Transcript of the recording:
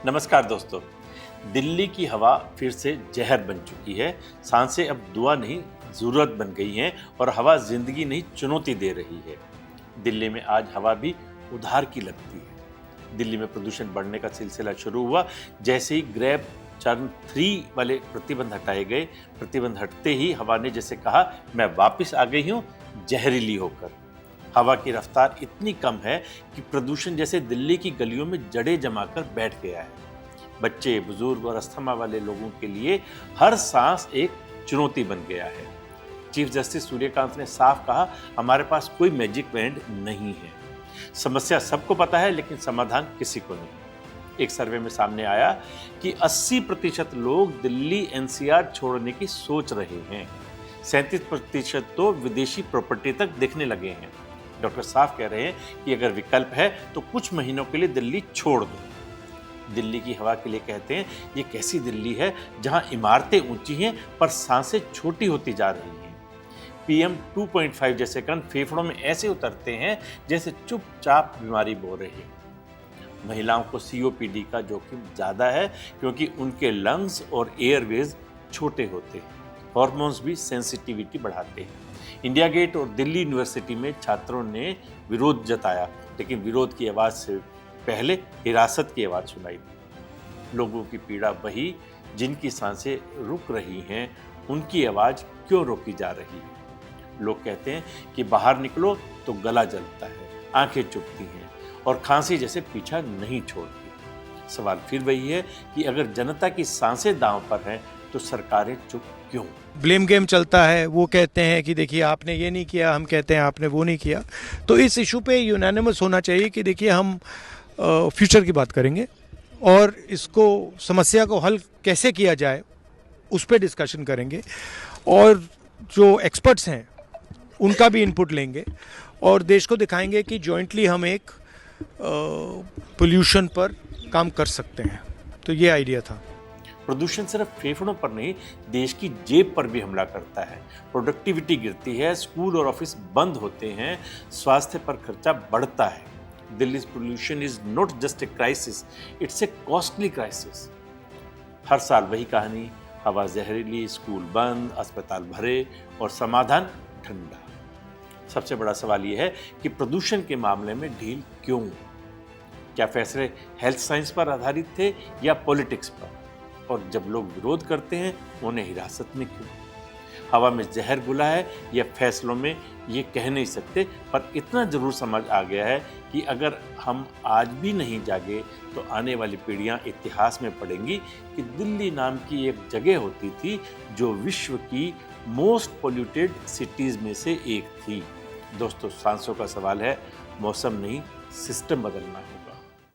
नमस्कार दोस्तों। दिल्ली की हवा फिर से जहर बन चुकी है। सांसें अब दुआ नहीं ज़रूरत बन गई हैं और हवा जिंदगी नहीं चुनौती दे रही है। दिल्ली में आज हवा भी उधार की लगती है। दिल्ली में प्रदूषण बढ़ने का सिलसिला शुरू हुआ जैसे ही ग्रैब चरण 3 वाले प्रतिबंध हटाए गए। प्रतिबंध हटते ही हवा ने जैसे कहा, मैं वापस आ गई हूँ जहरीली होकर। हवा की रफ्तार इतनी कम है कि प्रदूषण जैसे दिल्ली की गलियों में जड़ें जमाकर बैठ गया है। बच्चे, बुजुर्ग और अस्थमा वाले लोगों के लिए हर सांस एक चुनौती बन गया है। चीफ जस्टिस सूर्यकांत ने साफ कहा, हमारे पास कोई मैजिक बैंड नहीं है। समस्या सबको पता है लेकिन समाधान किसी को नहीं। एक सर्वे में सामने आया कि 80% लोग दिल्ली एनसीआर छोड़ने की सोच रहे हैं। 37% तो विदेशी प्रॉपर्टी तक देखने लगे हैं। डॉक्टर साफ कह रहे हैं कि अगर विकल्प है तो कुछ महीनों के लिए दिल्ली छोड़ दो। दिल्ली की हवा के लिए कहते हैं, ये कैसी दिल्ली है जहां इमारतें ऊंची हैं पर सांसें छोटी होती जा रही हैं। PM 2.5 जैसे कण फेफड़ों में ऐसे उतरते हैं जैसे चुपचाप बीमारी बो रही है। महिलाओं को COPD का जोखिम ज़्यादा है क्योंकि उनके लंग्स और एयरवेज छोटे होते हैं। हॉर्मोन्स भी सेंसिटिविटी बढ़ाते हैं। इंडिया गेट और दिल्ली यूनिवर्सिटी में छात्रों ने विरोध जताया, लेकिन विरोध की आवाज़ से पहले हिरासत की आवाज़ सुनाई दी। लोगों की पीड़ा वही जिनकी सांसें रुक रही हैं, उनकी आवाज़ क्यों रोकी जा रही है। लोग कहते हैं कि बाहर निकलो तो गला जलता है, आंखें चुभती हैं और खांसी जैसे पीछा नहीं छोड़ती। सवाल फिर वही है कि अगर जनता की सांसें दांव पर हैं तो सरकारें चुप क्यों? ब्लेम गेम चलता है। वो कहते हैं कि देखिए आपने ये नहीं किया, हम कहते हैं आपने वो नहीं किया। तो इस इशू पे यूनानिमस होना चाहिए कि देखिए हम फ्यूचर की बात करेंगे और इसको समस्या को हल कैसे किया जाए उस पर डिस्कशन करेंगे और जो एक्सपर्ट्स हैं उनका भी इनपुट लेंगे और देश को दिखाएंगे कि जॉइंटली हम एक पोल्यूशन पर काम कर सकते हैं। तो ये आइडिया था। प्रदूषण सिर्फ फेफड़ों पर नहीं, देश की जेब पर भी हमला करता है। प्रोडक्टिविटी गिरती है, स्कूल और ऑफिस बंद होते हैं, स्वास्थ्य पर खर्चा बढ़ता है। Delhi pollution is not just a crisis, it's a costly crisis. हर साल वही कहानी, हवा जहरीली, स्कूल बंद, अस्पताल भरे और समाधान ठंडा। सबसे बड़ा सवाल यह है कि प्रदूषण के मामले में ढील क्यों? क्या फैसले हेल्थ साइंस पर आधारित थे या पॉलिटिक्स पर? और जब लोग विरोध करते हैं उन्हें हिरासत में क्यों? हवा में जहर घुला है या फैसलों में, ये कह नहीं सकते, पर इतना जरूर समझ आ गया है कि अगर हम आज भी नहीं जागे तो आने वाली पीढ़ियां इतिहास में पढ़ेंगी कि दिल्ली नाम की एक जगह होती थी जो विश्व की मोस्ट पोल्यूटेड सिटीज में से एक थी। दोस्तों, सांसों का सवाल है, मौसम नहीं, सिस्टम बदलना है।